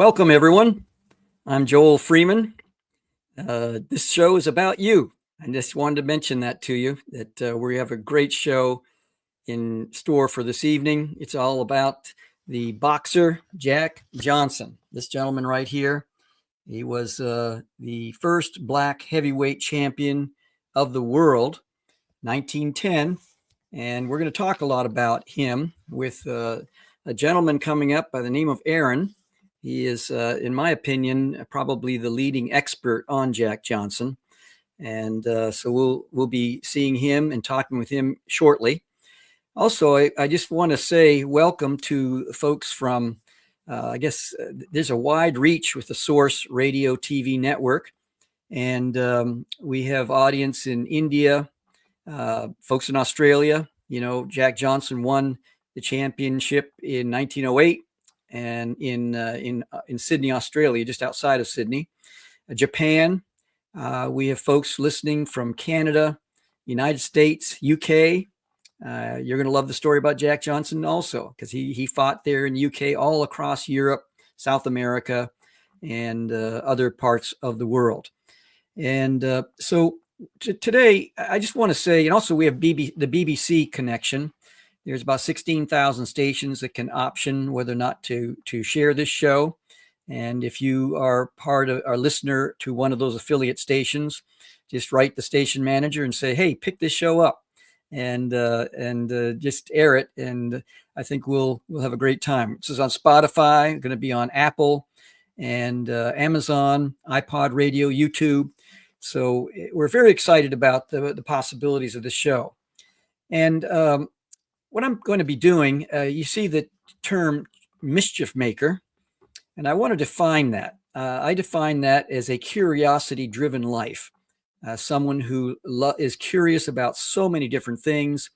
Welcome, everyone. I'm Joel Freeman. This show is about you. I just wanted to mention that to you, that we have a great show in store for this evening. It's all about the boxer, Jack Johnson. This gentleman right here, he was the first black heavyweight champion of the world, 1910. And we're going to talk a lot about him with a gentleman coming up by the name of Aaron. He is, in my opinion, probably the leading expert on Jack Johnson. And so we'll be seeing him and talking with him shortly. Also, I just want to say welcome to folks from, there's a wide reach with the Source Radio TV network. And we have audience in India, folks in Australia. You know, Jack Johnson won the championship in 1908. And in Sydney, Australia, just outside of Sydney. Japan, we have folks listening from Canada, United States, UK. You're going to love the story about Jack Johnson also, because he fought there in the UK, all across Europe, South America, and other parts of the world. And so today, I just want to say, and also we have the BBC connection. There's about 16,000 stations that can option whether or not to share this show. And if you are part of our listener to one of those affiliate stations, just write the station manager and say, hey, pick this show up and just air it. And I think we'll have a great time. This is on Spotify, going to be on Apple and Amazon, iPod Radio, YouTube. So we're very excited about the possibilities of this show. And what I'm going to be doing, you see the term mischief maker, and I want to define that. I define that as a curiosity-driven life, someone who is curious about so many different things.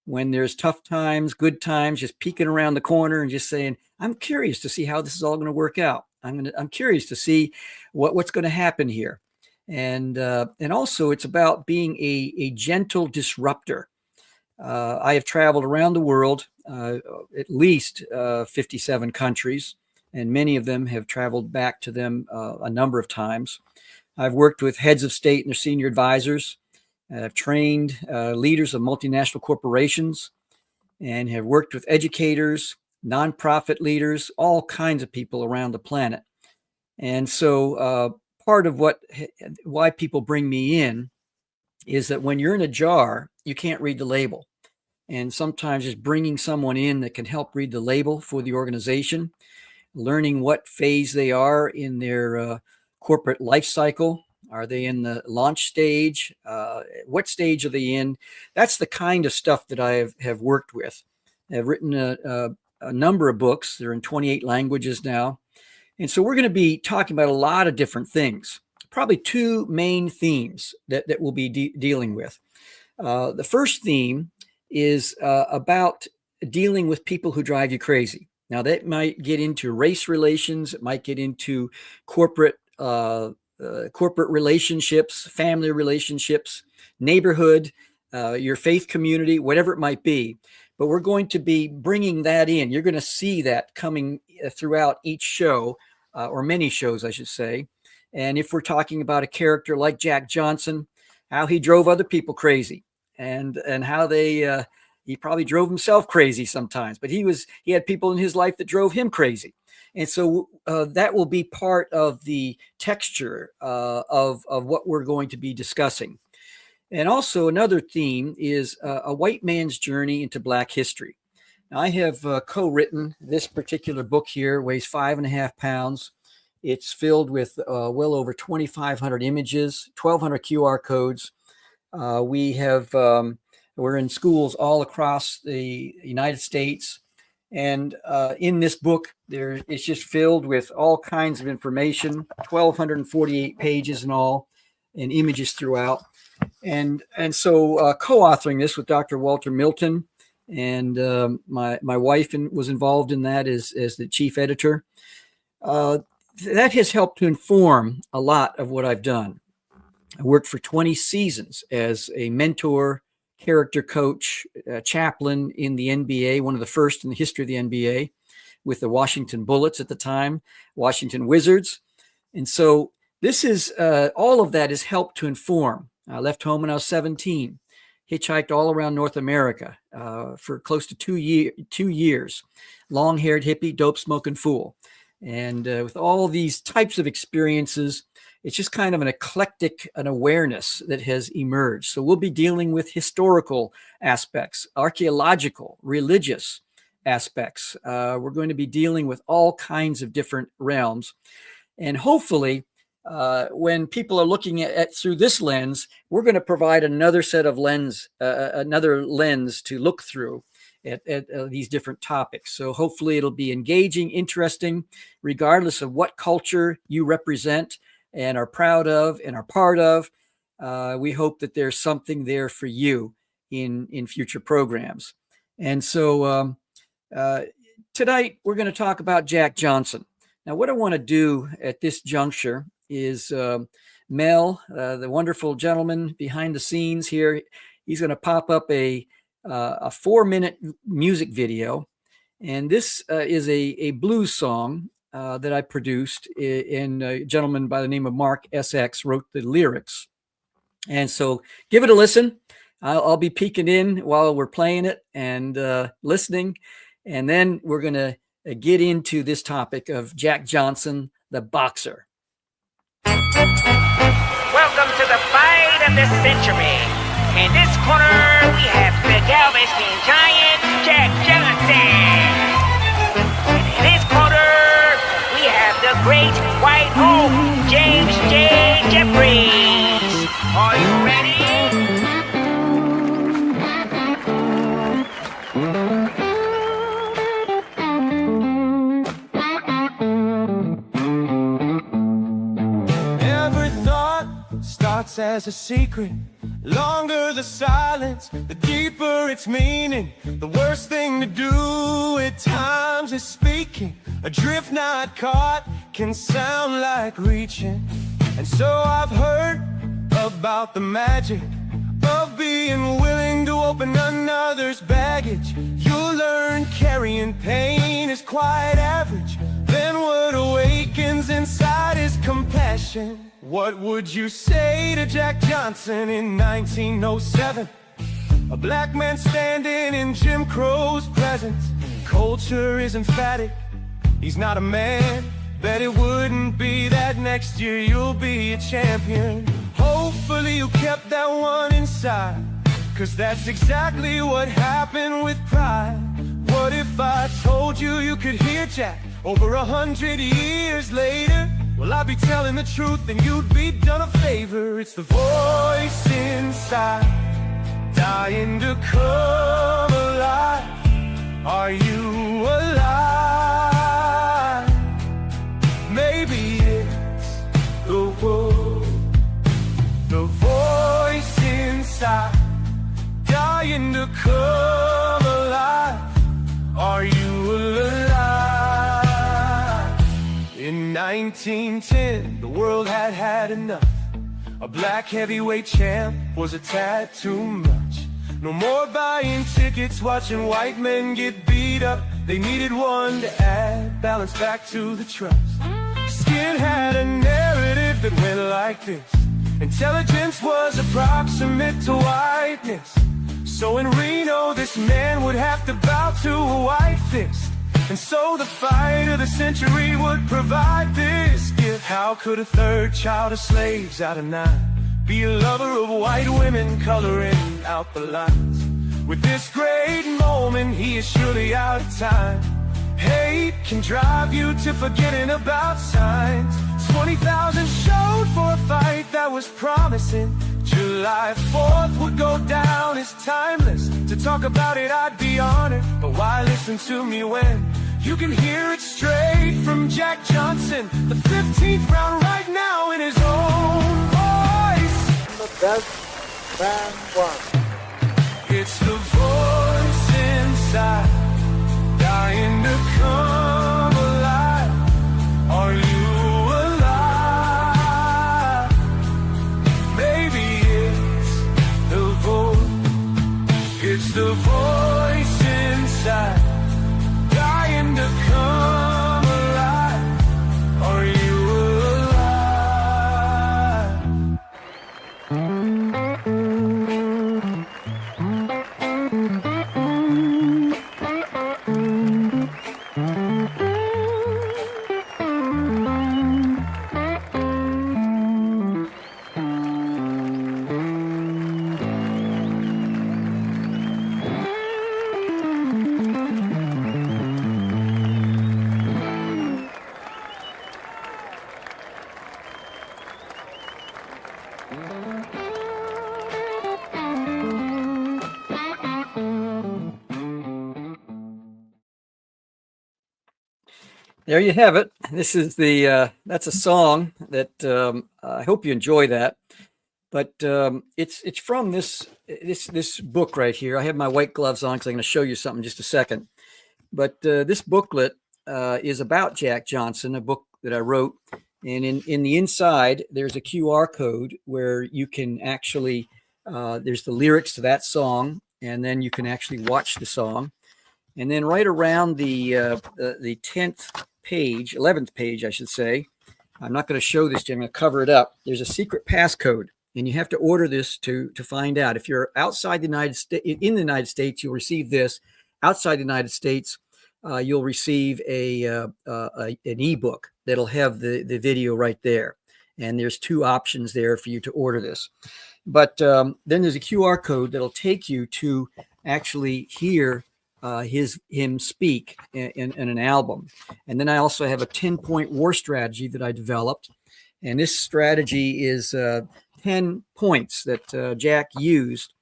When there's tough times, good times, just peeking around the corner and just saying, I'm curious to see how this is all going to work out. I'm curious to see what's going to happen here. And also it's about being a gentle disruptor. I have traveled around the world, at least 57 countries, and many of them have traveled back to them a number of times. I've worked with heads of state and their senior advisors. I've trained leaders of multinational corporations and have worked with educators, nonprofit leaders, all kinds of people around the planet. And so part of why people bring me in is that when you're in a jar, you can't read the label. And sometimes just bringing someone in that can help read the label for the organization, learning what phase they are in their corporate life cycle. Are they in the launch stage? What stage are they in? That's the kind of stuff that I have worked with. I've written a number of books. They're in 28 languages now. And so we're going to be talking about a lot of different things. Probably two main themes that we'll be dealing with. The first theme is about dealing with people who drive you crazy. Now, that might get into race relations. It might get into corporate relationships, family relationships, neighborhood, your faith community, whatever it might be. But we're going to be bringing that in. You're going to see that coming throughout each show, or many shows, I should say. And if we're talking about a character like Jack Johnson, how he drove other people crazy, and how he probably drove himself crazy sometimes, but he had people in his life that drove him crazy. And so that will be part of the texture of what we're going to be discussing. And also another theme is a white man's journey into Black history. Now, I have co-written this particular book here, weighs 5.5 pounds. It's filled with well over 2,500 images, 1,200 QR codes. We're in schools all across the United States. And in this book, it's just filled with all kinds of information, 1,248 pages in all, and images throughout. And so co-authoring this with Dr. Walter Milton, and my wife was involved in that as the chief editor. That has helped to inform a lot of what I've done. I worked for 20 seasons as a mentor, character coach, chaplain in the NBA, one of the first in the history of the NBA. with the Washington Bullets at the time, Washington Wizards. And so this is all of that is helped to inform. I left home when I was 17, hitchhiked all around North America for close to 2 years, long-haired hippie, dope-smoking fool. And with all these types of experiences, it's just kind of an eclectic awareness that has emerged. So we'll be dealing with historical aspects, archaeological, religious aspects. We're going to be dealing with all kinds of different realms. And hopefully, when people are looking at through this lens, we're going to provide another set of another lens to look through at these different topics. So hopefully it'll be engaging, interesting, regardless of what culture you represent and are proud of and are part of. We hope that there's something there for you in future programs. And so tonight we're going to talk about Jack Johnson. Now, what I want to do at this juncture is Mel, the wonderful gentleman behind the scenes here, he's going to pop up a 4-minute music video. And this is a blues song that I produced, and a gentleman by the name of Mark SX wrote the lyrics. And so give it a listen. I'll be peeking in while we're playing it and listening. And then we're going to get into this topic of Jack Johnson, the boxer. Welcome to the fight of the century. In this corner, we have the Galveston Giant, Jack Johnson. And in this corner, we have the great white oak, James J. Jeffries. Are you ready? Every thought starts as a secret. Longer the silence, the deeper its meaning. The worst thing to do at times is speaking. Adrift not caught can sound like reaching. And so I've heard about the magic of being willing to open another's baggage. You'll learn carrying pain is quite average. Then what awakens inside is compassion. What would you say to Jack Johnson in 1907? A black man standing in Jim Crow's presence. Culture is emphatic, he's not a man. Bet it wouldn't be that next year you'll be a champion. Hopefully you kept that one inside, 'cause that's exactly what happened with pride. What if I told you you could hear Jack over 100 years later? Well, I'd be telling the truth and you'd be done a favor. It's the voice inside, dying to come alive. Are you alive? Maybe it's the voice inside, dying to come alive. Are you alive? In 1910, the world had had enough. A black heavyweight champ was a tad too much. No more buying tickets, watching white men get beat up. They needed one to add balance back to the trust. Skin had a narrative that went like this: intelligence was approximate to whiteness. So in Reno, this man would have to bow to a white fist. And so the fight of the century would provide this gift. How could a third child of slaves out of 9 be a lover of white women, coloring out the lines? With this great moment, he is surely out of time. Hate can drive you to forgetting about signs. 20,000 showed for a fight that was promising. July 4th would go down as timeless. To talk about it, I'd be honored. But why listen to me when you can hear it straight from Jack Johnson, the 15th round right now in his own voice. The best man one. It's the voice inside, dying to come alive. Are you alive? Maybe it's the voice. It's the voice inside, dying to come There you have it. This is that's a song that I hope you enjoy that. But it's from this book right here. I have my white gloves on because I'm going to show you something in just a second. But this booklet is about Jack Johnson, a book that I wrote. And in the inside, there's a QR code where you can actually, there's the lyrics to that song, and then you can actually watch the song. And then right around the 10th page, 11th page, I should say, I'm not going to show this to you, I'm going to cover it up. There's a secret passcode, and you have to order this to find out. If you're outside the United States, in the United States, you'll receive this. Outside the United States, you'll receive an ebook that'll have the video right there. And there's 2 options there for you to order this. But then there's a QR code that'll take you to actually hear him speak in an album. And then I also have a 10-point war strategy that I developed. And this strategy is 10 points that Jack used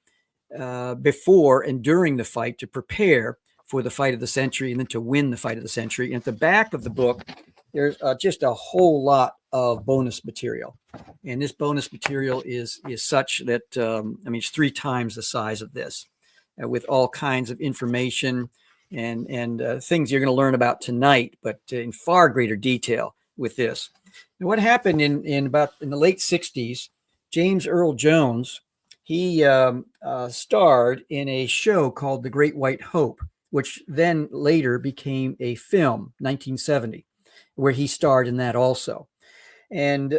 before and during the fight to prepare for the fight of the century and then to win the fight of the century. And at the back of the book, there's just a whole lot of bonus material. And this bonus material is such that, I mean, it's 3 times the size of this with all kinds of information and things you're going to learn about tonight, but in far greater detail with this. And what happened in the late 60s, James Earl Jones, he starred in a show called The Great White Hope, which then later became a film, 1970, where he starred in that also. And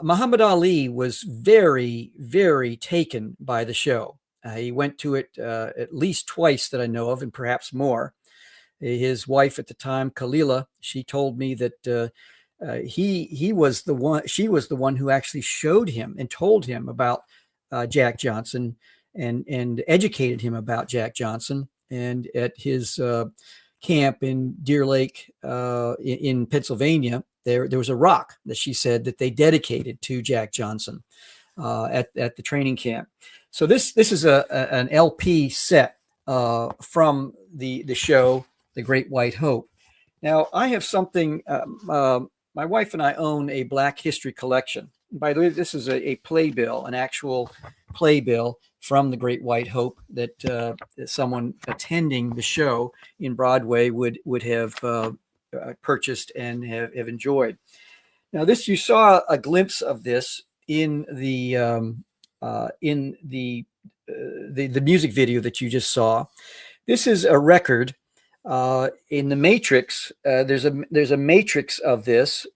Muhammad Ali was very, very taken by the show. He went to it at least twice that I know of, and perhaps more. His wife at the time, Khalila, she told me that she was the one who actually showed him and told him about Jack Johnson and educated him about Jack Johnson. And at his camp in Deer Lake in Pennsylvania, there was a rock that she said that they dedicated to Jack Johnson at the training camp. So this is an LP set from the show, The Great White Hope. Now, I have something, my wife and I own a Black History collection. By the way, this is a playbill, an actual playbill from The Great White Hope that someone attending the show in Broadway would have purchased and have enjoyed. Now, this, you saw a glimpse of this in the music video that you just saw. This is a record in the matrix. There's a matrix of this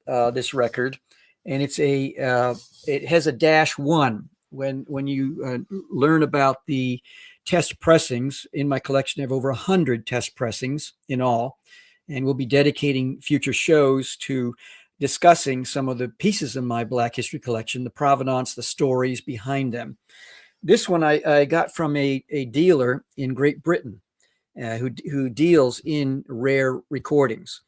record, and it has a -1. When you learn about the test pressings in my collection, I have over 100 test pressings in all, and we'll be dedicating future shows to discussing some of the pieces in my Black History collection, the provenance, the stories behind them. This one I got from a dealer in Great Britain who deals in rare recordings.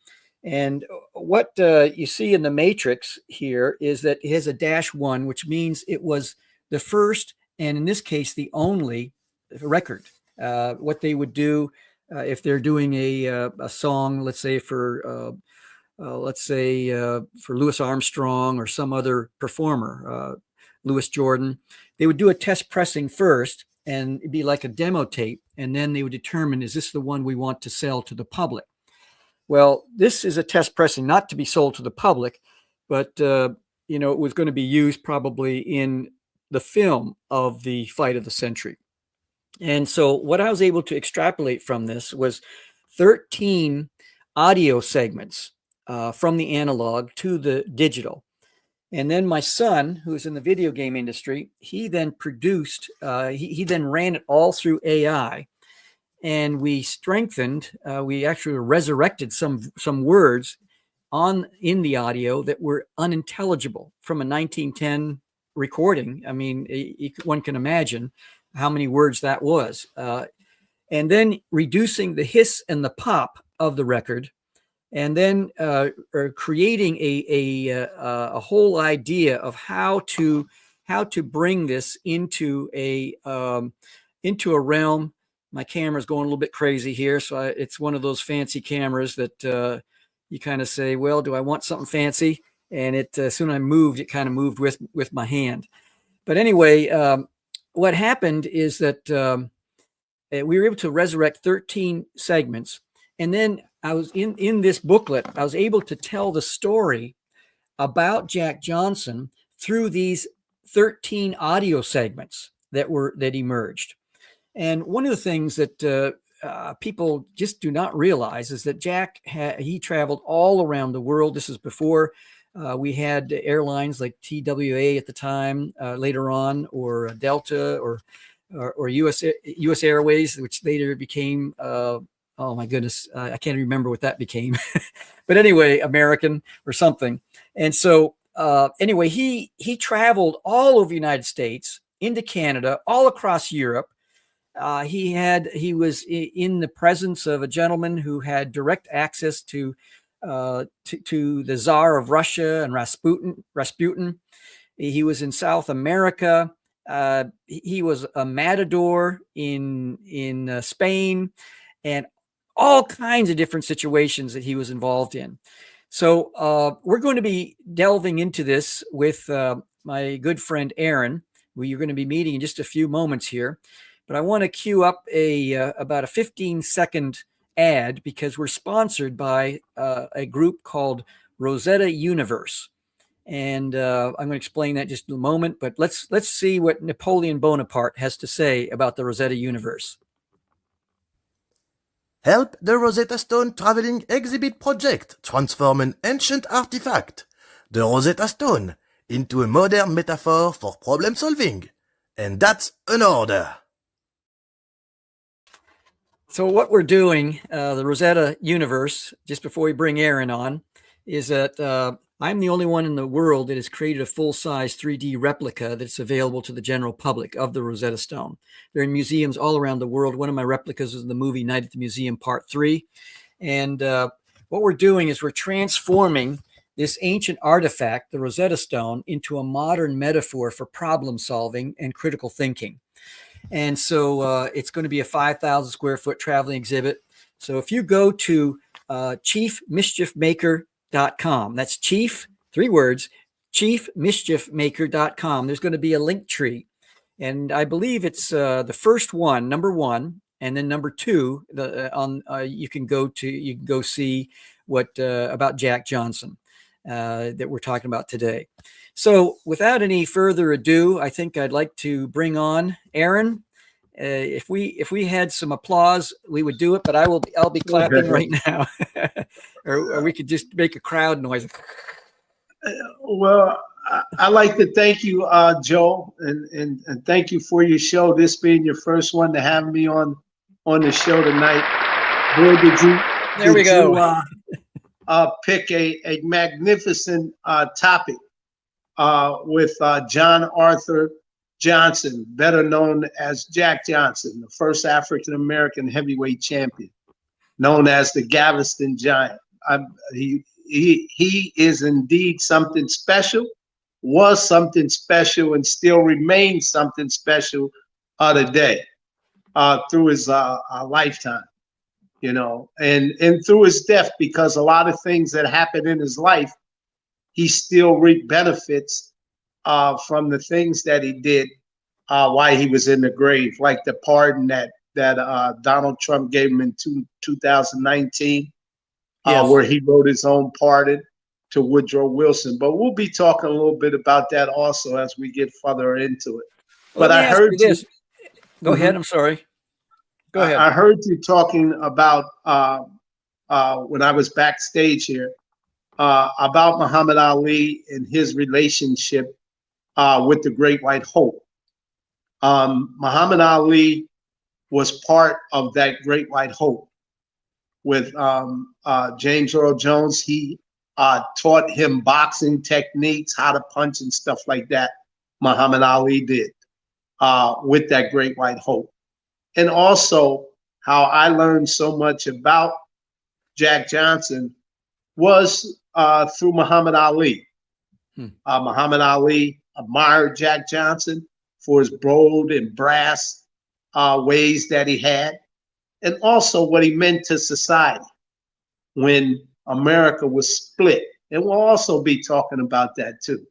And what you see in the matrix here is that it has a -1, which means it was the first, and in this case, the only record. What they would do if they're doing a song, let's say for Louis Armstrong or some other performer, Louis Jordan, they would do a test pressing first, and it'd be like a demo tape, and then they would determine, is this the one we want to sell to the public? Well, this is a test pressing not to be sold to the public, but it was going to be used probably in the film of the fight of the century. And so what I was able to extrapolate from this was 13 audio segments from the analog to the digital. And then my son, who's in the video game industry, he then produced, he then ran it all through AI. And we strengthened, we actually resurrected some words in the audio that were unintelligible from a 1910 recording. I mean, one can imagine how many words that was. And then reducing the hiss and the pop of the record, and then creating a whole idea of how to bring this into a realm. My camera's going a little bit crazy here, so it's one of those fancy cameras that you kind of say, well, do I want something fancy? And it, as soon as I moved, it kind of moved with my hand. But anyway, what happened is that we were able to resurrect 13 segments. And then I was in this booklet, I was able to tell the story about Jack Johnson through these 13 audio segments that emerged. And one of the things that people just do not realize is that Jack, he traveled all around the world. This is before we had airlines like TWA at the time, later on, or Delta, or US Airways, which later became, oh my goodness, I can't remember what that became. But anyway, American or something. And so anyway, he traveled all over the United States, into Canada, all across Europe. He was in the presence of a gentleman who had direct access to the Tsar of Russia and Rasputin. He was in South America. He was a matador in Spain, and all kinds of different situations that he was involved in. So we're going to be delving into this with my good friend Aaron, who you're going to be meeting in just a few moments here. But I want to cue up about a 15-second ad, because we're sponsored by a group called Rosetta Universe. And I'm going to explain that just in a moment. But let's see what Napoleon Bonaparte has to say about the Rosetta Universe. Help the Rosetta Stone Traveling Exhibit Project transform an ancient artifact, the Rosetta Stone, into a modern metaphor for problem solving. And that's an order. So what we're doing, the Rosetta Universe, just before we bring Aaron on, is that I'm the only one in the world that has created a full-size 3D replica that's available to the general public of the Rosetta Stone. They're in museums all around the world. One of my replicas is in the movie Night at the Museum Part 3. And what we're doing is we're transforming this ancient artifact, the Rosetta Stone, into a modern metaphor for problem solving and critical thinking. And so it's going to be a 5,000 square foot traveling exhibit. So if you go to chiefmischiefmaker.com, that's chief, 3 words, chiefmischiefmaker.com, there's going to be a link tree. And I believe it's the first one, number 1, and then number 2, you can go see what about Jack Johnson that we're talking about today. So without any further ado, I think I'd like to bring on Aaron. If we had some applause, we would do it, but I'll be clapping right now. or we could just make a crowd noise. Well, I like to thank you, Joe, and thank you for your show. This being your first one to have me on the show tonight. Boy, did you pick a magnificent topic with John Arthur Johnson, better known as Jack Johnson, the first African-American heavyweight champion, known as the Galveston Giant. He is indeed something special, was something special, and still remains something special today through his lifetime, and through his death, because a lot of things that happened in his life, he still reaped benefits from the things that he did while he was in the grave, like the pardon that Donald Trump gave him in 2019, yes, where he wrote his own pardon to Woodrow Wilson. But we'll be talking a little bit about that also as we get further into it. But I heard this. Go ahead. I'm sorry. Go ahead. I heard you talking about when I was backstage here about Muhammad Ali and his relationship with the Great White Hope. Muhammad Ali was part of that Great White Hope with James Earl Jones. He taught him boxing techniques, how to punch and stuff like that. Muhammad Ali did with that Great White Hope. And also how I learned so much about Jack Johnson was through Muhammad Ali. Muhammad Ali admired Jack Johnson for his bold and brass ways that he had, and also what he meant to society when America was split. And we'll also be talking about that too.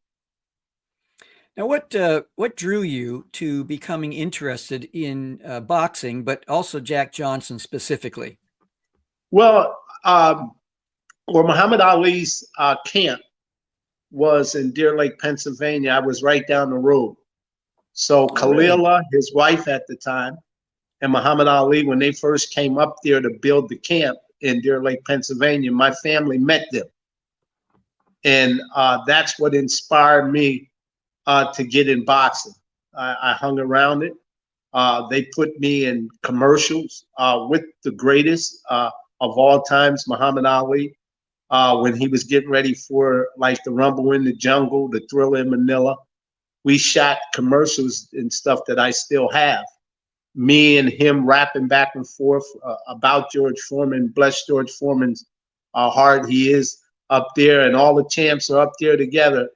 Now, what drew you to becoming interested in boxing, but also Jack Johnson specifically? Well, Muhammad Ali's camp was in Deer Lake, Pennsylvania. I was right down the road. So Khalila, his wife at the time, and Muhammad Ali, when they first came up there to build the camp in Deer Lake, Pennsylvania, my family met them. And that's what inspired me to get in boxing. I hung around it. They put me in commercials with the greatest of all times, Muhammad Ali, when he was getting ready for like the Rumble in the Jungle, the Thriller in Manila. We shot commercials and stuff that I still have. Me and him rapping back and forth about George Foreman. Bless George Foreman's heart. He is up there, and all the champs are up there together.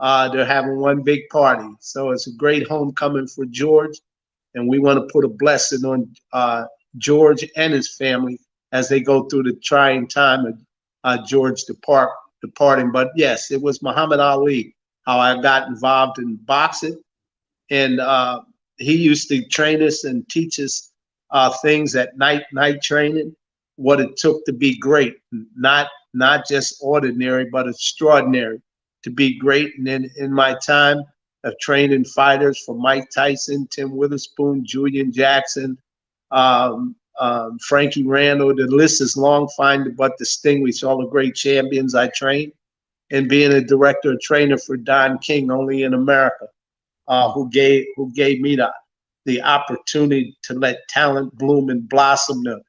They're having one big party. So it's a great homecoming for George. And we want to put a blessing on George and his family as they go through the trying time of George departing. But yes, it was Muhammad Ali, how I got involved in boxing. And he used to train us and teach us things at night training, what it took to be great, not just ordinary, but extraordinary to be great. And then in my time of training fighters from Mike Tyson, Tim Witherspoon, Julian Jackson, Frankie Randall, the list is long, fine, but distinguished, all the great champions I trained, and being a director and trainer for Don King, only in America, who gave me the opportunity to let talent bloom and blossom, to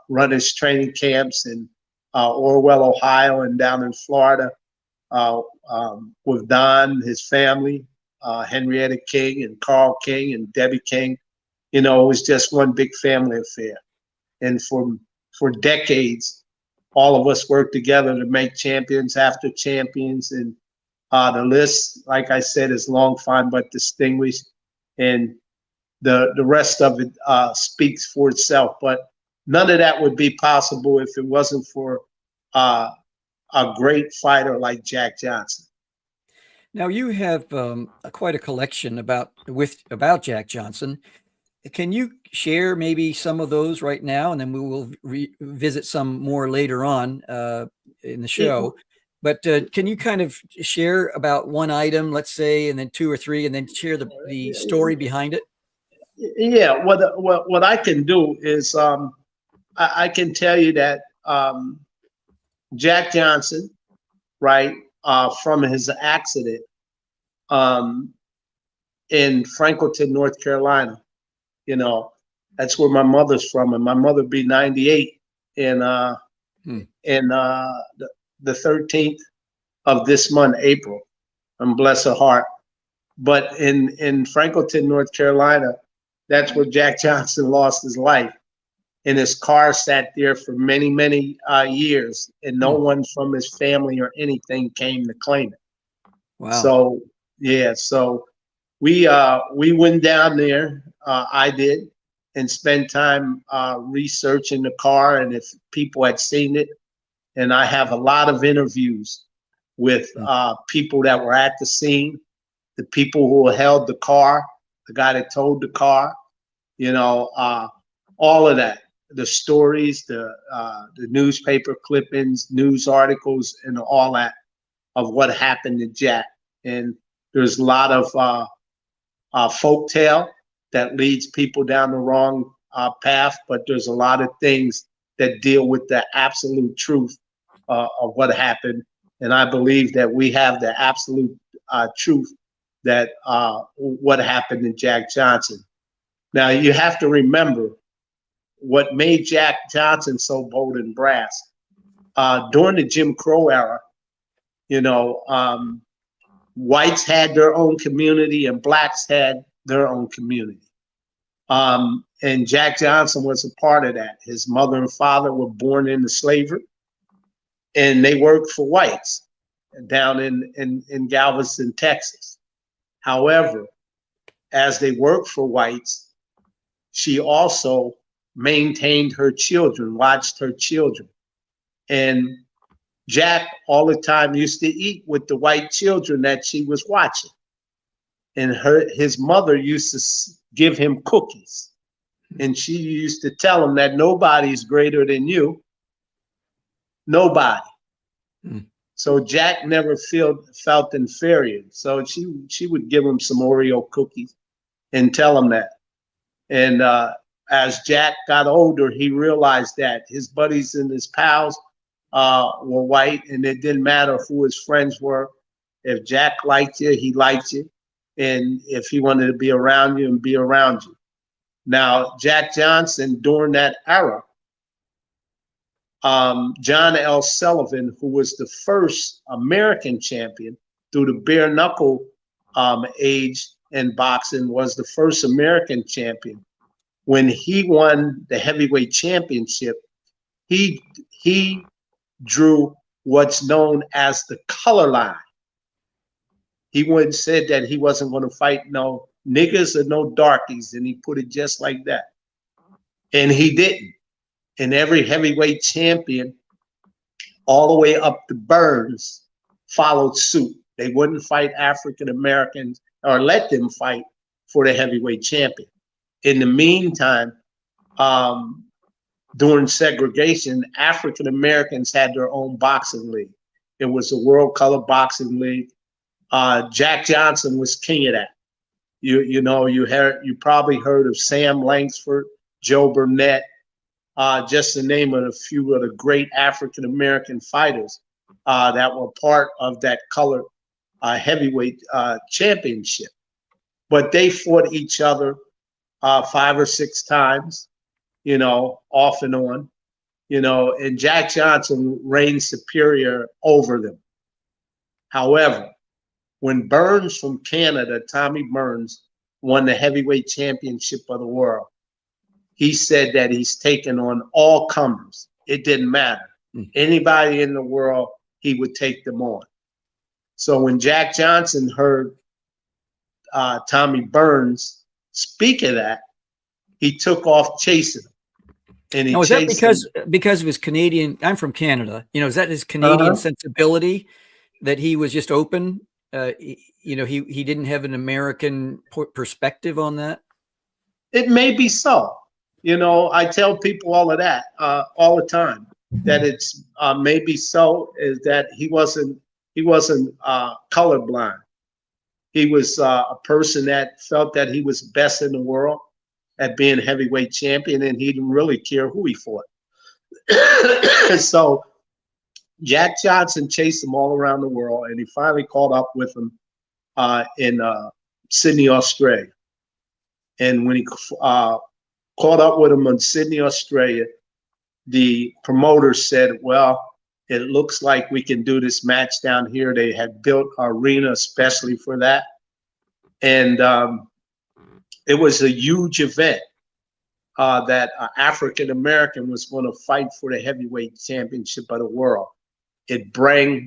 run his training camps in Orwell, Ohio, and down in Florida with Don, his family, Henrietta King and Carl King and Debbie King. You know, it was just one big family affair. And for decades, all of us worked together to make champions after champions. And the list, like I said, is long, fine, but distinguished. And the rest of it speaks for itself. But none of that would be possible if it wasn't for a great fighter like Jack Johnson. Now you have quite a collection about Jack Johnson. Can you share maybe some of those right now, and then we will revisit some more later on in the show? But can you kind of share about one item, let's say, and then two or three, and then share the story behind it? Yeah, what I can do is I can tell you that Jack Johnson, right, from his accident in Franklinton, North Carolina, you know, that's where my mother's from, and my mother be 98 in the 13th of this month, April, and bless her heart. But in Franklinton, North Carolina, that's where Jack Johnson lost his life. And his car sat there for many, many years, and no one from his family or anything came to claim it. Wow. So, yeah, so we went down there, I did, and spent time researching the car and if people had seen it. And I have a lot of interviews with people that were at the scene, the people who held the car, the guy that towed the car, you know, all of that. The stories, the newspaper clippings, news articles, and all that of what happened to Jack. And there's a lot of folktale that leads people down the wrong path, but there's a lot of things that deal with the absolute truth of what happened. And I believe that we have the absolute truth that what happened to Jack Johnson. Now, you have to remember what made Jack Johnson so bold and brass. During the Jim Crow era, you know, whites had their own community and blacks had their own community. And Jack Johnson was a part of that. His mother and father were born into slavery, and they worked for whites down in Galveston, Texas. However, as they worked for whites, she also maintained her children, watched her children. And Jack all the time used to eat with the white children that she was watching. And his mother used to give him cookies. And she used to tell him that nobody's greater than you. Nobody. Mm. So Jack never felt inferior. So she would give him some Oreo cookies and tell him that. And as Jack got older, he realized that his buddies and his pals were white, and it didn't matter who his friends were. If Jack liked you, he liked you. And if he wanted to be around you, and be around you. Now, Jack Johnson, during that era, John L. Sullivan, who was the first American champion through the bare knuckle age in boxing, was the first American champion. When he won the heavyweight championship, he drew what's known as the color line. He wouldn't said that he wasn't going to fight no niggas or no darkies, and he put it just like that. And he didn't. And every heavyweight champion, all the way up to Burns, followed suit. They wouldn't fight African Americans or let them fight for the heavyweight champion. In the meantime, during segregation, African Americans had their own boxing league. It was the World Color Boxing League. Jack Johnson was king of that. You probably heard of Sam Langsford, Joe Burnett, just to name a few of the great African American fighters that were part of that color heavyweight championship. But they fought each other 5 or 6 times, off and on, and Jack Johnson reigned superior over them. However, when Burns from Canada, Tommy Burns, won the heavyweight championship of the world, he said that he's taken on all comers. It didn't matter. Anybody in the world, he would take them on. So when Jack Johnson heard Tommy Burns speak of that, he took off chasing him. And he now, is that him. because of his Canadian? I'm from Canada. Is that his Canadian sensibility that he was just open? He didn't have an American perspective on that. It may be so. I tell people all of that all the time, that it's maybe so, is that he wasn't colorblind. He was a person that felt that he was best in the world at being heavyweight champion, and he didn't really care who he fought. So Jack Johnson chased him all around the world, and he finally caught up with him in Sydney, Australia. And when he caught up with him in Sydney, Australia, the promoter said, well, it looks like we can do this match down here. They had built an arena especially for that. And it was a huge event that African American was going to fight for the heavyweight championship of the world. It brought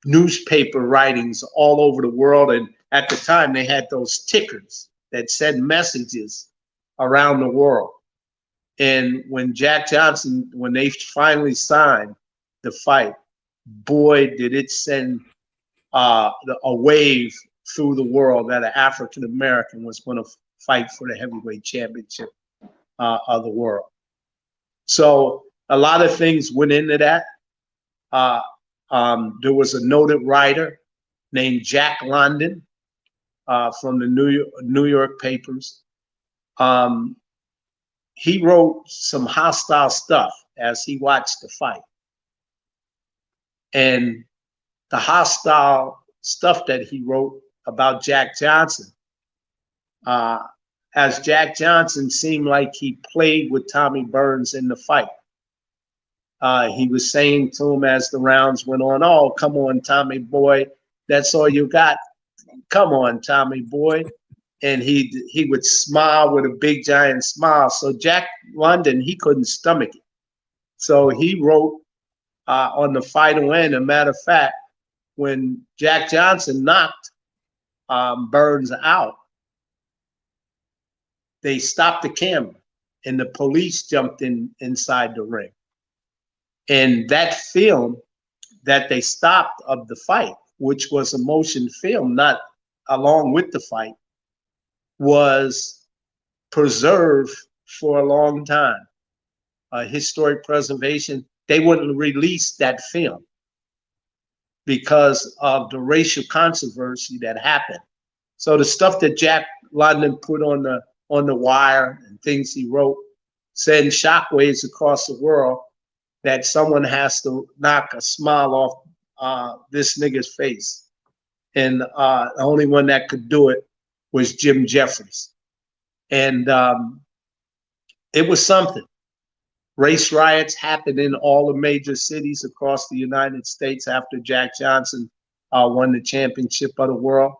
newspaper writings all over the world. And at the time, they had those tickers that sent messages around the world. And when Jack Johnson, when they finally signed the fight, boy, did it send a wave through the world that an African American was going to fight for the heavyweight championship of the world. So a lot of things went into that. There was a noted writer named Jack London from the New York papers. He wrote some hostile stuff as he watched the fight. And the hostile stuff that he wrote about Jack Johnson, as Jack Johnson seemed like he played with Tommy Burns in the fight. He was saying to him as the rounds went on, oh, come on, Tommy boy, that's all you got. Come on, Tommy boy. And he would smile with a big giant smile. So Jack London, he couldn't stomach it. So he wrote on the final end, a matter of fact, when Jack Johnson knocked Burns out, they stopped the camera and the police jumped inside the ring. And that film that they stopped of the fight, which was a motion film, not along with the fight, was preserved for a long time. Historic preservation, they wouldn't release that film because of the racial controversy that happened. So the stuff that Jack London put on the wire and things he wrote send shockwaves across the world that someone has to knock a smile off this nigga's face. And the only one that could do it was Jim Jeffries. And it was something. Race riots happened in all the major cities across the United States after Jack Johnson won the championship of the world,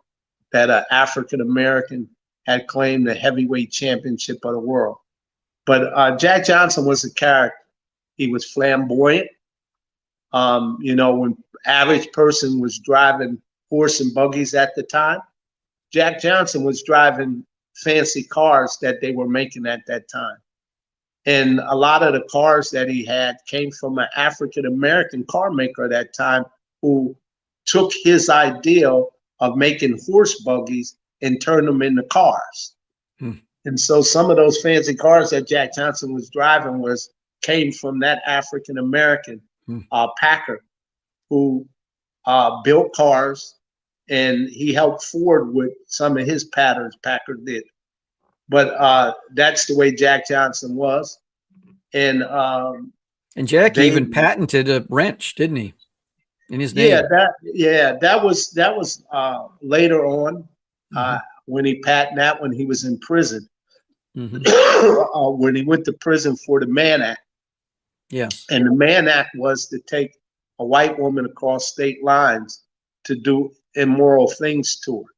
that an African-American had claimed the heavyweight championship of the world. But Jack Johnson was a character. He was flamboyant. You know, when average person was driving horse and buggies at the time, Jack Johnson was driving fancy cars that they were making at that time. And a lot of the cars that he had came from an African-American car maker at that time who took his ideal of making horse buggies and turned them into cars. And so some of those fancy cars that Jack Johnson was driving came from that African-American packer who built cars, and he helped Ford with some of his patterns Packard did. But that's the way Jack Johnson was. And Jack even patented a wrench, didn't he? In his name. That was later on when he patented that when he was in prison. When he went to prison for the Mann Act. Yeah. And the Mann Act was to take a white woman across state lines to do immoral things to her.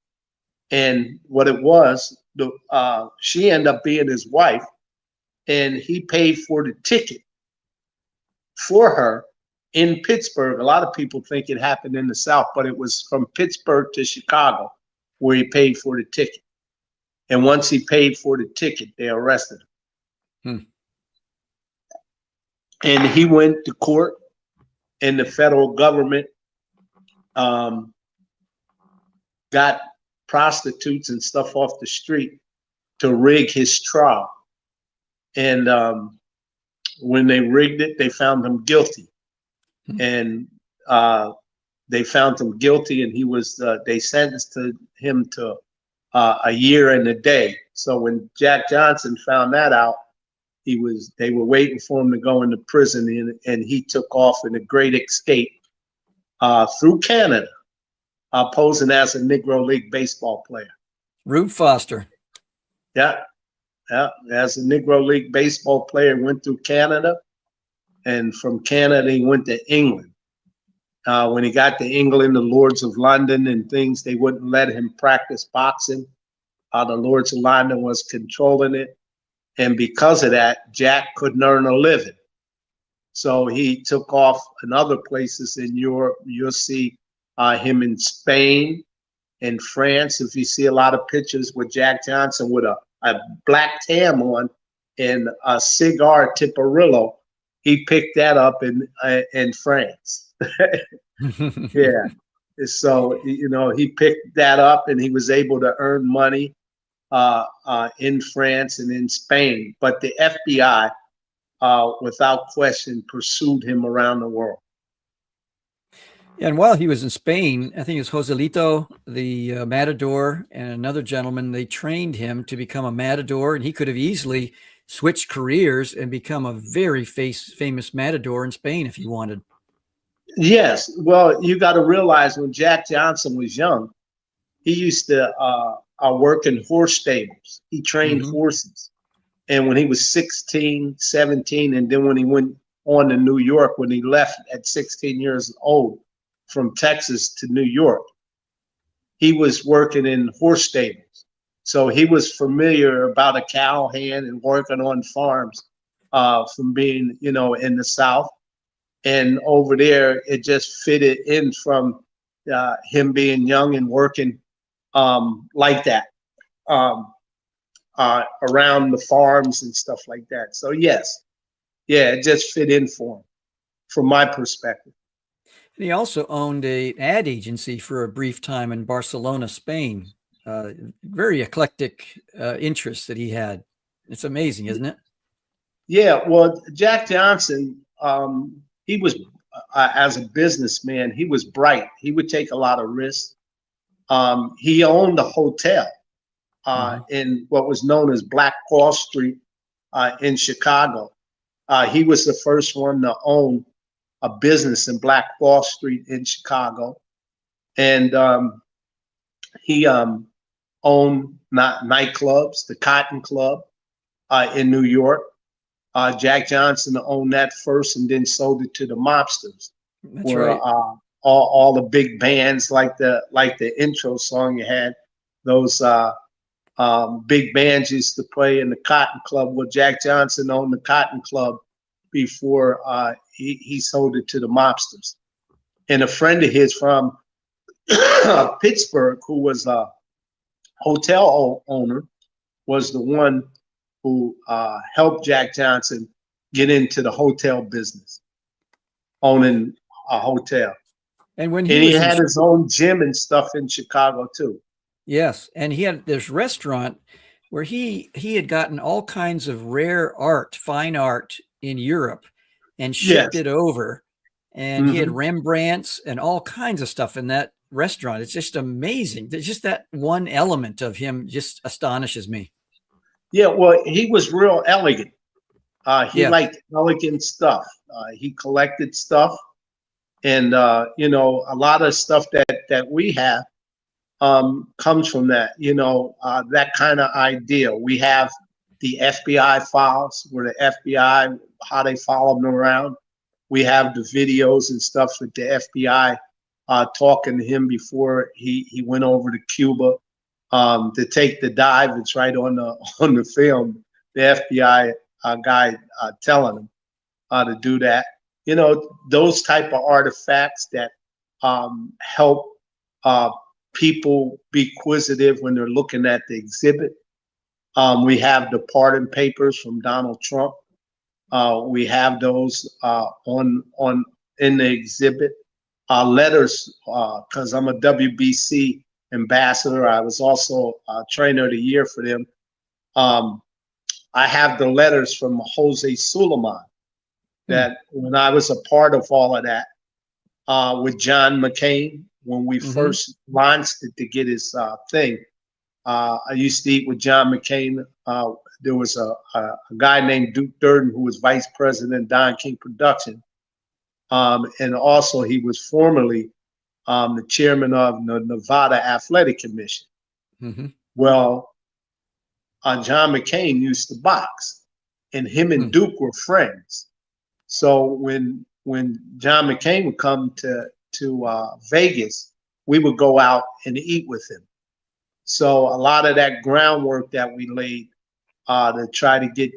And what it was, she ended up being his wife, and he paid for the ticket for her in Pittsburgh. A lot of people think it happened in the South, but it was from Pittsburgh to Chicago where he paid for the ticket. And once he paid for the ticket, they arrested him. And he went to court, and the federal government got prostitutes and stuff off the street to rig his trial. And when they rigged it, they found him guilty. And they found him guilty, and he was they sentenced him to a year and a day. So when Jack Johnson found that out, they were waiting for him to go into prison, and he took off in a great escape through Canada, posing as a Negro League baseball player. Rube Foster. Yeah. As a Negro League baseball player, went through Canada, and from Canada he went to England. When he got to England, the Lords of London and things, they wouldn't let him practice boxing. The Lords of London was controlling it. And because of that, Jack couldn't earn a living. So he took off in other places in Europe. You'll see him in Spain, in France. If you see a lot of pictures with Jack Johnson with a black tam on and a cigar Tiparillo, he picked that up in France. Yeah. So, you know, he picked that up, and he was able to earn money in France and in Spain. But the FBI, without question, pursued him around the world. And while he was in Spain, I think it was Joselito, the matador, and another gentleman, they trained him to become a matador, and he could have easily switched careers and become a very famous matador in Spain if he wanted. Yes. Well, you got to realize when Jack Johnson was young, he used to work in horse stables. He trained horses. And when he was 16, 17, and then when he went on to New York, when he left at 16 years old from Texas to New York, he was working in horse stables. So he was familiar about a cow hand and working on farms from being, you know, in the South. And over there, it just fitted in from him being young and working like that. around the farms and stuff like that. So yes, yeah, it just fit in for him, from my perspective. And he also owned a ad agency for a brief time in Barcelona, Spain. Very eclectic interests that he had. It's amazing, isn't it? Yeah, well, Jack Johnson, he was, as a businessman, he was bright. He would take a lot of risks. He owned a hotel in what was known as Black Wall Street in Chicago. He was the first one to own a business in Black Wall Street in Chicago. And he owned nightclubs, the Cotton Club in New York. Jack Johnson owned that first and then sold it to the mobsters. That's right. All the big bands, like the intro song you had, those big bands used to play in the Cotton Club. Well, Jack Johnson owned the Cotton Club before he sold it to the mobsters. And a friend of his from Pittsburgh, who was a hotel owner, was the one who helped Jack Johnson get into the hotel business, owning a hotel. And when he had his own gym and stuff in Chicago too. Yes, and he had this restaurant where he had gotten all kinds of rare art, fine art in Europe, and shipped it over. And he had Rembrandts and all kinds of stuff in that restaurant. It's just amazing. It's just that one element of him just astonishes me. Yeah, well, he was real elegant. He liked elegant stuff. He collected stuff, and you know, a lot of stuff that we have comes from that. You know, that kind of idea. We have the FBI files, where the FBI, how they follow them around. We have the videos and stuff with the FBI talking to him before he went over to Cuba. To take the dive, it's right on the film. The FBI guy telling him to do that. You know, those type of artifacts that help people be inquisitive when they're looking at the exhibit. We have the pardon papers from Donald Trump. We have those in the exhibit. Letters, because I'm a WBC ambassador. I was also a trainer of the year for them. I have the letters from Jose Suleiman that when I was a part of all of that with John McCain, when we first launched it to get his thing. I used to eat with John McCain. There was a guy named Duke Durden who was vice president, Don King Production. And also he was formerly the chairman of the Nevada Athletic Commission. Well, John McCain used to box, and him and Duke were friends. So when John McCain would come to Vegas, we would go out and eat with him. So a lot of that groundwork that we laid to try to get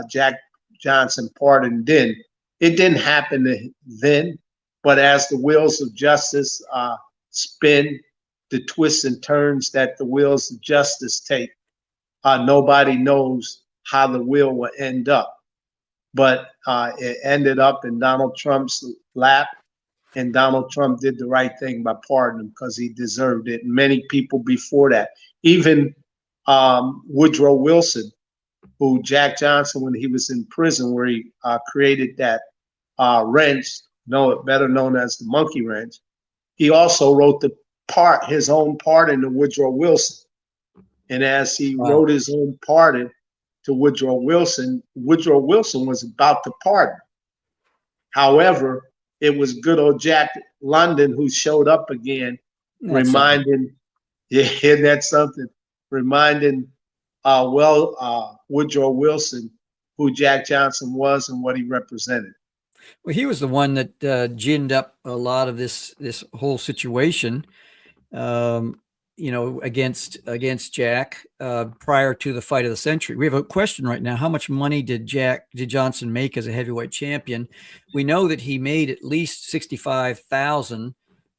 Jack Johnson pardoned, it didn't happen then. But as the wheels of justice spin, the twists and turns that the wheels of justice take, nobody knows how the wheel will end up. But it ended up in Donald Trump's lap, and Donald Trump did the right thing by pardoning him because he deserved it. And many people before that, even Woodrow Wilson, who Jack Johnson, when he was in prison, where he created that wrench, better known as the monkey wrench, he also wrote his own pardon to Woodrow Wilson. And as he wrote his own pardon to Woodrow Wilson was about to pardon. However, it was good old Jack London who showed up again, reminding Woodrow Wilson who Jack Johnson was and what he represented. Well, he was the one that ginned up a lot of this whole situation, you know, against Jack prior to the fight of the century. We have a question right now. How much money did Johnson make as a heavyweight champion? We know that he made at least $65,000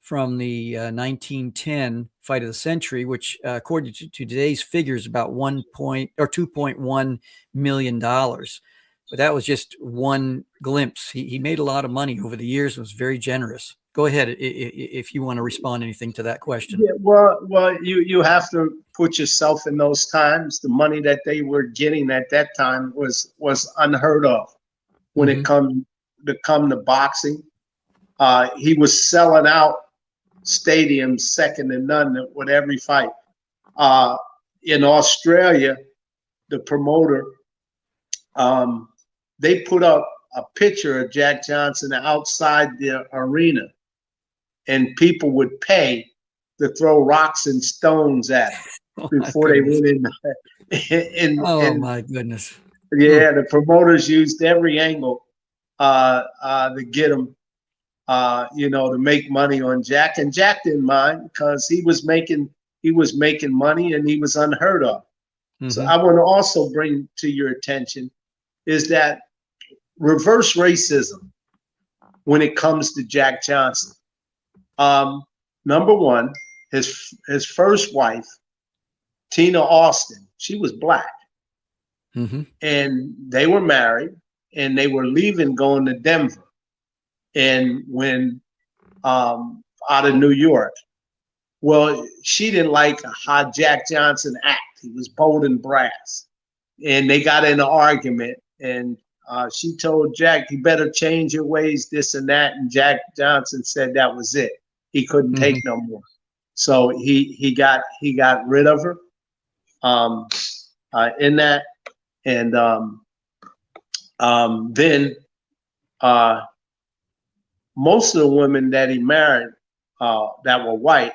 from the 1910 fight of the century, which according to today's figures, about $2.1 million. But that was just one glimpse. He made a lot of money over the years and was very generous. Go ahead if you want to respond anything to that question. Yeah, well, you have to put yourself in those times. The money that they were getting at that time was unheard of when it come to boxing. He was selling out stadiums second to none with every fight. In Australia, the promoter, they put up a picture of Jack Johnson outside the arena, and people would pay to throw rocks and stones at him before they went in. My goodness. Yeah, the promoters used every angle to get him, to make money on Jack. And Jack didn't mind because he was making money and he was unheard of. So I want to also bring to your attention is that reverse racism when it comes to Jack Johnson. Number one, his first wife, Tina Austin, she was black. And they were married and they were leaving, going to Denver. And when out of New York, well, she didn't like how Jack Johnson act. He was bold and brass. And they got in an argument, and she told Jack, "You better change your ways, this and that." And Jack Johnson said that was it. He couldn't take no more. So he got rid of her in that. And then most of the women that he married that were white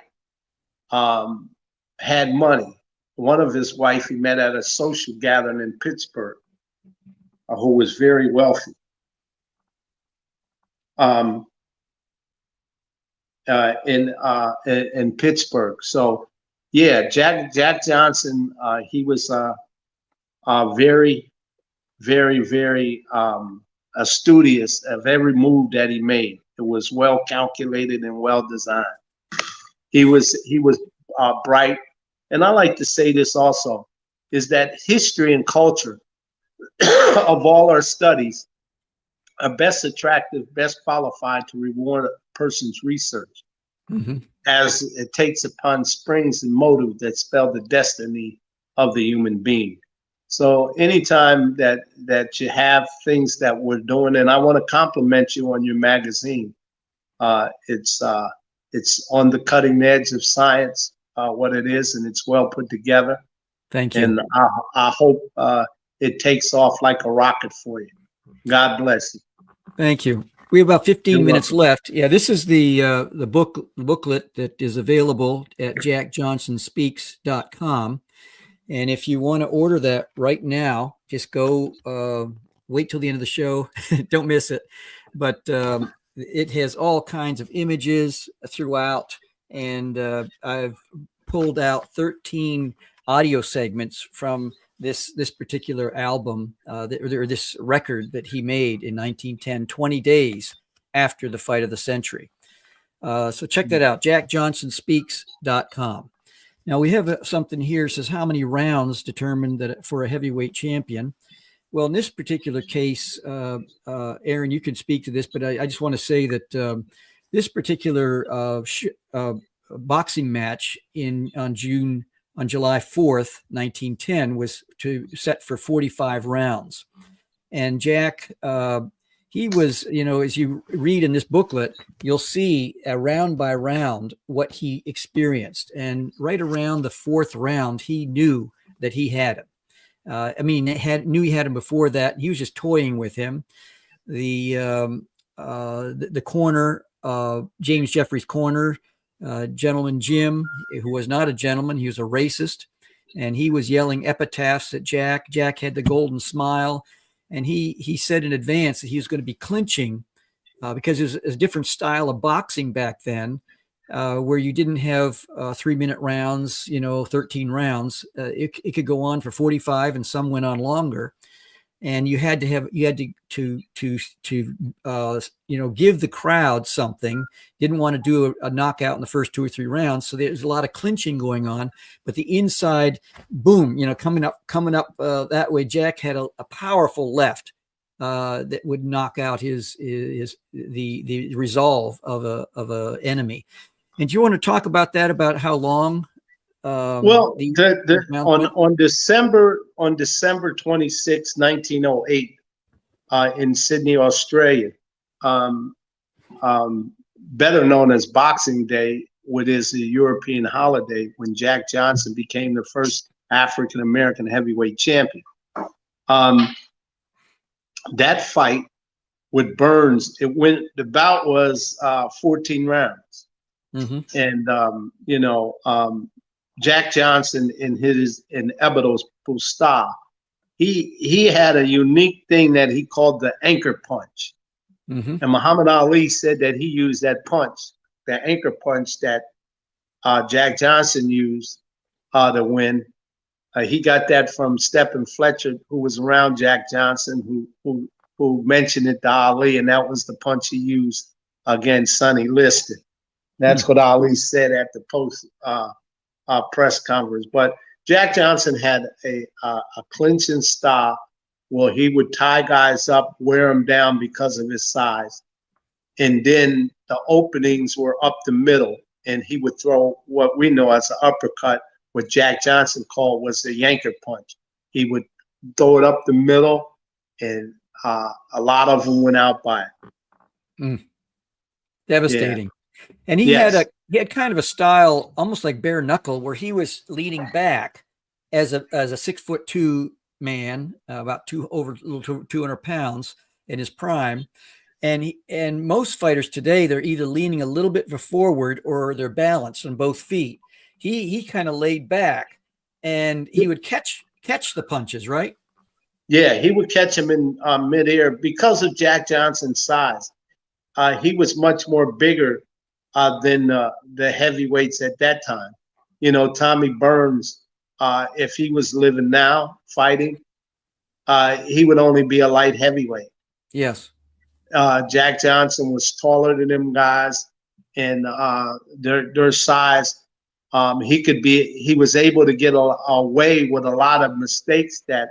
had money. One of his wife he met at a social gathering in Pittsburgh, who was very wealthy. In Pittsburgh. So yeah, Jack Johnson, he was very, very, very studious of every move that he made. It was well calculated and well designed. He was bright. And I like to say this also, is that history and culture of all our studies are best attractive, best qualified to reward a person's research, as it takes upon springs and motive that spell the destiny of the human being. So anytime that you have things that we're doing, and I want to compliment you on your magazine. It's on the cutting edge of science, what it is, and it's well put together. Thank you. And I hope it takes off like a rocket for you. God bless you. Thank you. We have about 15 minutes left. Yeah, this is the booklet that is available at jackjohnsonspeaks.com. And if you want to order that right now, just go wait till the end of the show. Don't miss it. But it has all kinds of images throughout. And I've pulled out 13 audio segments from this particular album, or this record that he made in 1910, 20 days after the fight of the century. So check that out, jackjohnsonspeaks.com. Now we have something here that says how many rounds determined that for a heavyweight champion. Well, in this particular case, Aaron, you can speak to this, but I just want to say that this particular boxing match on July 4th, 1910 was set for 45 rounds. And Jack, he was, as you read in this booklet, you'll see round by round what he experienced. And right around the fourth round, he knew that he had him. Knew he had him before that. He was just toying with him. The corner, James Jeffrey's corner, Gentleman Jim, who was not a gentleman, he was a racist, and he was yelling epitaphs at Jack. Jack had the golden smile, and he said in advance that he was going to be clinching because it was a different style of boxing back then, where you didn't have 3-minute rounds, 13 rounds. It could go on for 45, and some went on longer. and you had to give the crowd something. Didn't want to do a knockout in the first 2 or 3 rounds, so there's a lot of clinching going on. But the inside, boom, coming up that way. Jack had a powerful left that would knock out the resolve of a enemy. And do you want to talk about that? About how long? Well, on December 26, 1908, in Sydney, Australia, better known as Boxing Day, which is a European holiday, when Jack Johnson became the first African American heavyweight champion. That fight with Burns, the bout was 14 rounds. Mm-hmm. And Jack Johnson, in his inevitable style, he had a unique thing that he called the anchor punch. Mm-hmm. And Muhammad Ali said that he used that punch, that anchor punch that Jack Johnson used to win. He got that from Stephen Fletcher, who was around Jack Johnson, who mentioned it to Ali, and that was the punch he used against Sonny Liston. That's what Ali said at the post press conference. But Jack Johnson had a clinching style where he would tie guys up, wear them down because of his size, and then the openings were up the middle, and he would throw what we know as an uppercut, what Jack Johnson called was the yanker punch. He would throw it up the middle, and a lot of them went out by it. Devastating. Yeah. And he had kind of a style almost like bare knuckle, where he was leaning back as a 6'2" man, about 200 pounds in his prime. And most fighters today, they're either leaning a little bit forward or they're balanced on both feet. He kind of laid back, and he would catch the punches, right? Yeah, he would catch them in midair because of Jack Johnson's size. He was much more bigger than the heavyweights at that time. Tommy Burns, if he was living now fighting, he would only be a light heavyweight. Yes. Jack Johnson was taller than them guys, and their size. He was able to get away with a lot of mistakes that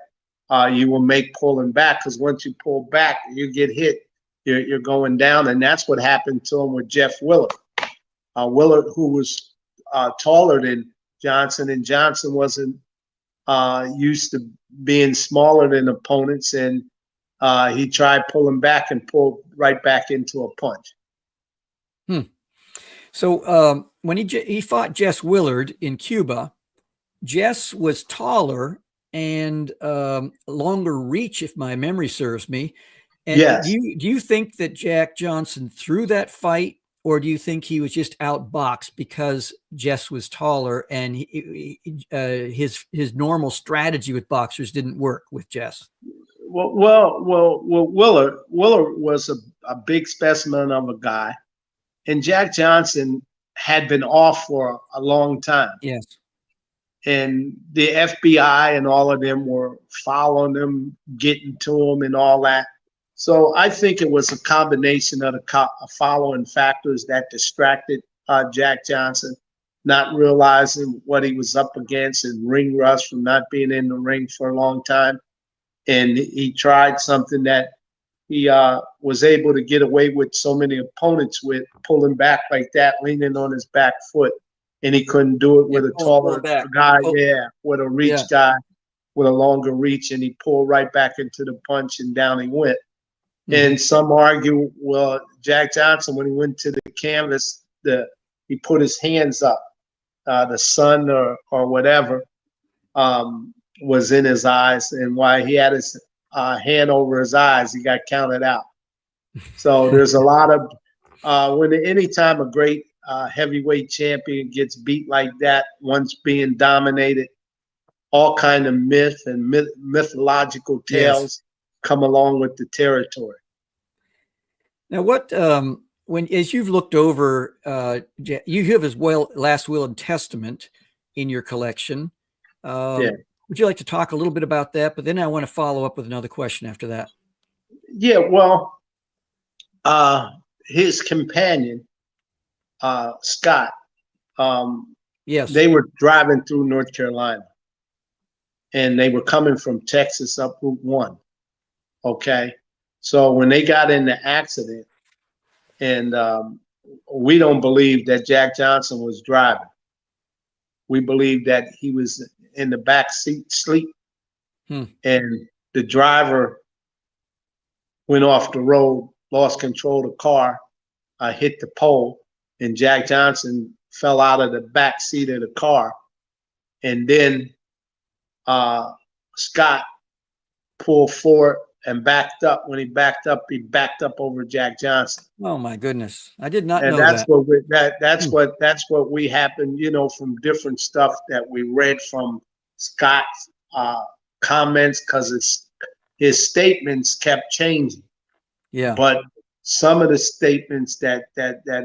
you will make pulling back, because once you pull back, you get hit, you're going down, and that's what happened to him with Jeff Willard. Willard, who was taller than Johnson, and Johnson wasn't used to being smaller than opponents, and he tried pulling back and pulled right back into a punch. So when he fought Jess Willard in Cuba, Jess was taller and longer reach, if my memory serves me. And yes. Do you think that Jack Johnson threw that fight, or do you think he was just outboxed because Jess was taller and his normal strategy with boxers didn't work with Jess? Well, Willard was a big specimen of a guy, and Jack Johnson had been off for a long time. Yes. And the FBI and all of them were following him, getting to him and all that. So I think it was a combination of the following factors that distracted Jack Johnson, not realizing what he was up against, and ring rust from not being in the ring for a long time. And he tried something that he was able to get away with so many opponents with, pulling back like that, leaning on his back foot. And he couldn't do it with a taller guy, with a reach guy with a longer reach, and he pulled right back into the punch, and down he went. Mm-hmm. And some argue, well, Jack Johnson, when he went to the canvas, he put his hands up. The sun or whatever was in his eyes, and while he had his hand over his eyes, he got counted out. So there's a lot of anytime a great heavyweight champion gets beat like that, once being dominated, all kind of myth and mythological tales come along with the territory. Now, what as you've looked over, you have his last will and testament in your collection. would you like to talk a little bit about that? But then I want to follow up with another question after that. Yeah, well, his companion, Scott, Yes. they were driving through North Carolina, and they were coming from Texas up Route 1. Okay. So when they got in the accident, and we don't believe that Jack Johnson was driving. We believe that he was in the back seat sleep, and the driver went off the road, lost control of the car, hit the pole, and Jack Johnson fell out of the back seat of the car. And then Scott pulled forward and backed up. When he backed up over Jack Johnson. Oh my goodness! I did not And know that's that. that's what we happened, you know, from different stuff that we read from Scott's comments, because his statements kept changing. Yeah. But some of the statements that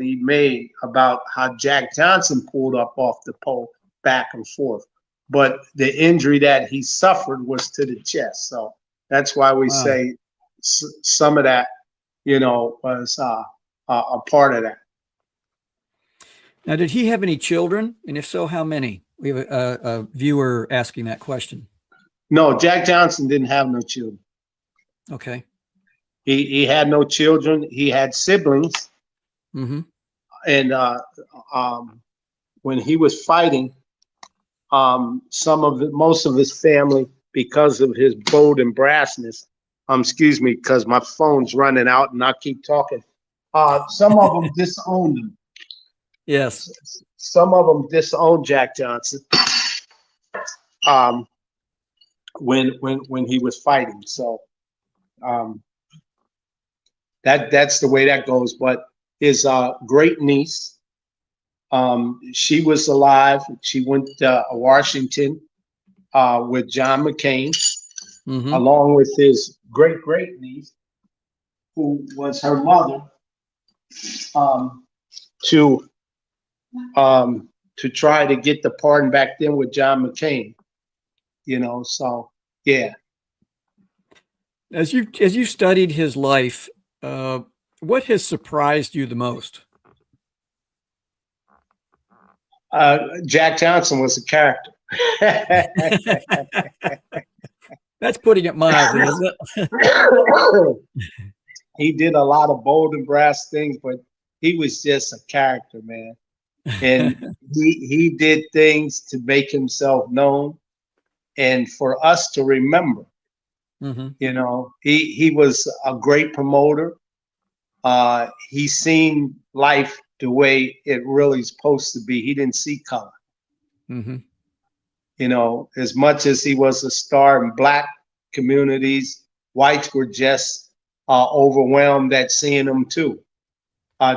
he made about how Jack Johnson pulled up off the pole back and forth, but the injury that he suffered was to the chest. So that's why we say some of that, you know, was a part of that. Now, did he have any children? And if so, how many? We have a viewer asking that question. No, Jack Johnson didn't have no children. Okay. He had no children. He had siblings. Mm-hmm. And when he was fighting, most of his family, because of his bold and brassness, excuse me, because my phone's running out and I keep talking. Some of them disowned him. Yes. Some of them disowned Jack Johnson when he was fighting. So that's the way that goes. But his great niece, she was alive. She went to Washington with John McCain, along with his great niece, who was her mother, to try to get the pardon back then with John McCain. You know, so yeah. As you studied his life, what has surprised you the most? Jack Johnson was a character. That's putting it mildly, isn't it? He did a lot of bold and brass things, but he was just a character, man. And he did things to make himself known and for us to remember. You know, he was a great promoter. He seen life the way it really is supposed to be. He didn't see color. You know, as much as he was a star in black communities, whites were just overwhelmed at seeing him too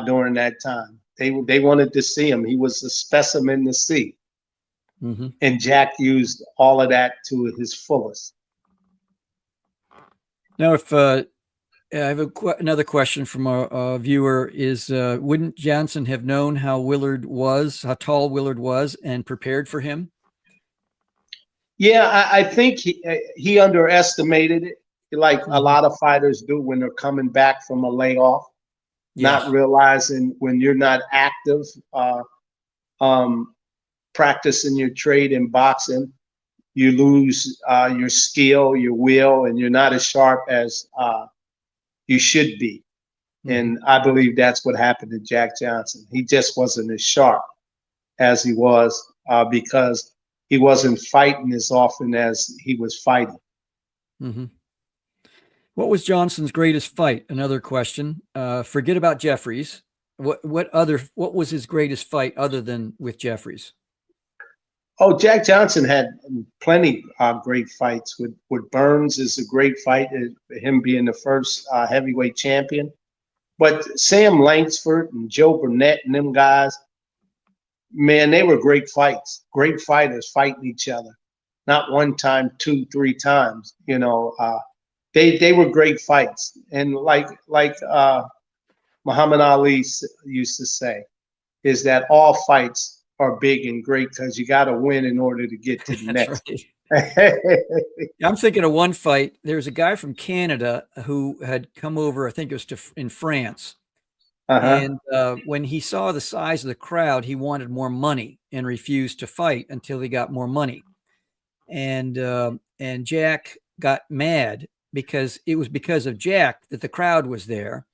during that time. They wanted to see him. He was a specimen to see. And Jack used all of that to his fullest. Now, if I have another question from a viewer is, wouldn't Johnson have known how tall Willard was and prepared for him? Yeah, I think he underestimated it, like a lot of fighters do when they're coming back from a layoff, not realizing when you're not active, practicing your trade in boxing, you lose your skill, your will, and you're not as sharp as you should be. And I believe that's what happened to Jack Johnson. He just wasn't as sharp as he was because he wasn't fighting as often as he was fighting. What was Johnson's greatest fight? Another question. Forget about Jeffries. What was his greatest fight other than with Jeffries? Oh, Jack Johnson had plenty of great fights. With Burns is a great fight, him being the first heavyweight champion. But Sam Langsford and Joe Burnett and them guys, man, they were great fights. Great fighters fighting each other. Not one time, 2, 3 times. You know, they were great fights. And like Muhammad Ali used to say, is that all fights are big and great because you got to win in order to get to the next. Right. I'm thinking of one fight. There's a guy from Canada who had come over, I think it was in France. Uh-huh. And when he saw the size of the crowd, he wanted more money and refused to fight until he got more money. And Jack got mad because it was because of Jack that the crowd was there.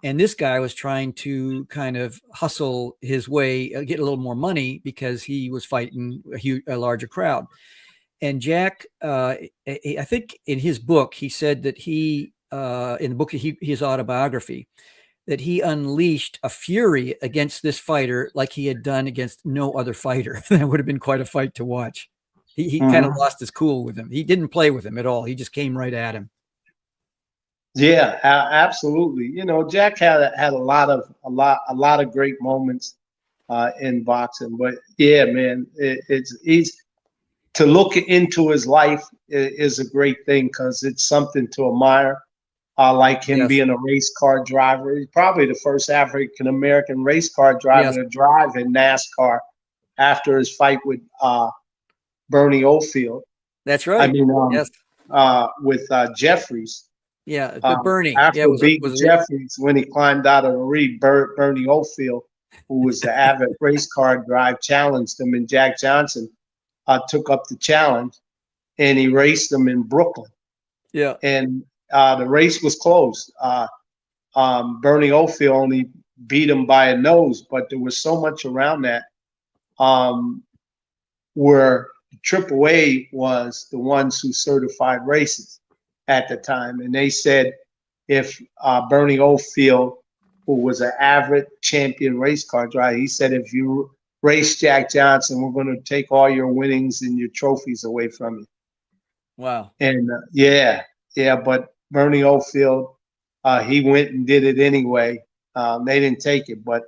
And this guy was trying to kind of hustle his way, get a little more money because he was fighting a larger crowd. And Jack, I think in his book, he said that in the book, his autobiography, that he unleashed a fury against this fighter like he had done against no other fighter. That would have been quite a fight to watch. He kind of lost his cool with him. He didn't play with him at all. He just came right at him. Yeah, absolutely. You know, Jack had a lot of great moments in boxing. But yeah, man, he's to look into his life is a great thing because it's something to admire. Like him being a race car driver. He's probably the first African American race car driver to drive in NASCAR after his fight with Bernie Oldfield. That's right. I mean, with Jeffries. Yeah, but Bernie. After beating Jeffries when he climbed out of the ring, Bernie Oldfield, who was the avid race car drive, challenged him, and Jack Johnson took up the challenge, and he raced him in Brooklyn. Yeah, and the race was close. Bernie Oldfield only beat him by a nose, but there was so much around that where AAA was the ones who certified races at the time. And they said if Bernie Oldfield, who was an avid champion race car driver, he said, if you race Jack Johnson, we're going to take all your winnings and your trophies away from you. Wow. And but Bernie Oldfield, he went and did it anyway. They didn't take it, but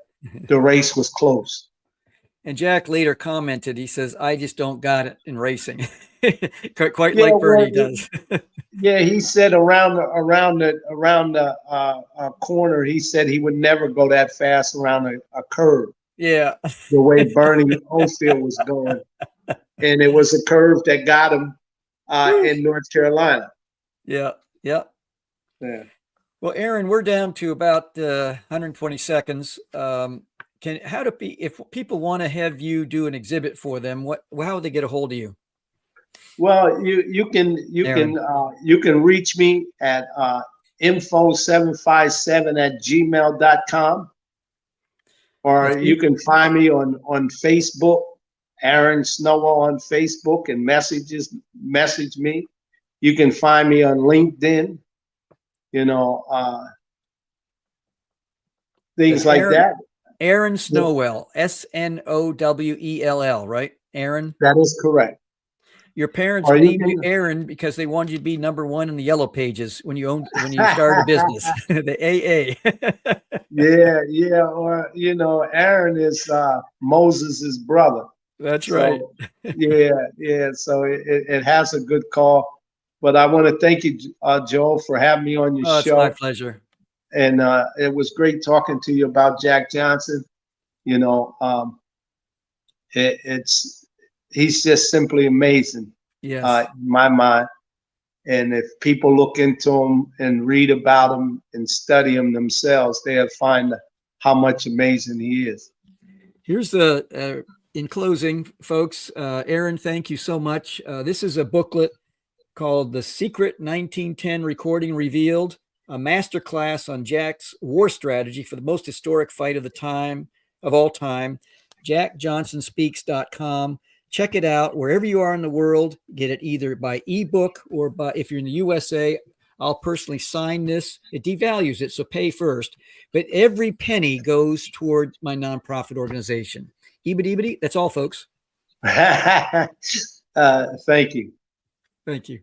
the race was close. And Jack later commented, he says, I just don't got it in racing. Quite like Bernie does. Yeah, he said around the corner, he said he would never go that fast around a curve. Yeah. The way Bernie Oldfield was going. And it was a curve that got him in North Carolina. Yeah. Yeah. Well, Aaron, we're down to about 120 seconds. If people want to have you do an exhibit for them, how would they get a hold of you? Well, you can reach me at info757@gmail.com, or you can find me on Facebook, Aaron Snowell on Facebook, and message me. You can find me on LinkedIn, things like that. Aaron Snowell, Snowell, right? Aaron? That is correct. Your parents named you Aaron because they wanted you to be #1 in the yellow pages when you started a business, the AA. Yeah. Or, Aaron is Moses's brother. That's right. Yeah. So it has a good call. But I want to thank you, Joel, for having me on your show. It's my pleasure. And it was great talking to you about Jack Johnson. He's just simply amazing. In my mind. And if people look into him and read about him and study him themselves, they'll find how much amazing he is. Here's in closing, folks, Aaron, thank you so much. This is a booklet called The Secret 1910 Recording Revealed, a masterclass on Jack's war strategy for the most historic fight of all time, jackjohnsonspeaks.com. Check it out wherever you are in the world. Get it either by ebook or if you're in the USA, I'll personally sign this. It devalues it, so pay first. But every penny goes toward my nonprofit organization. Ebity, that's all, folks. Thank you. Thank you.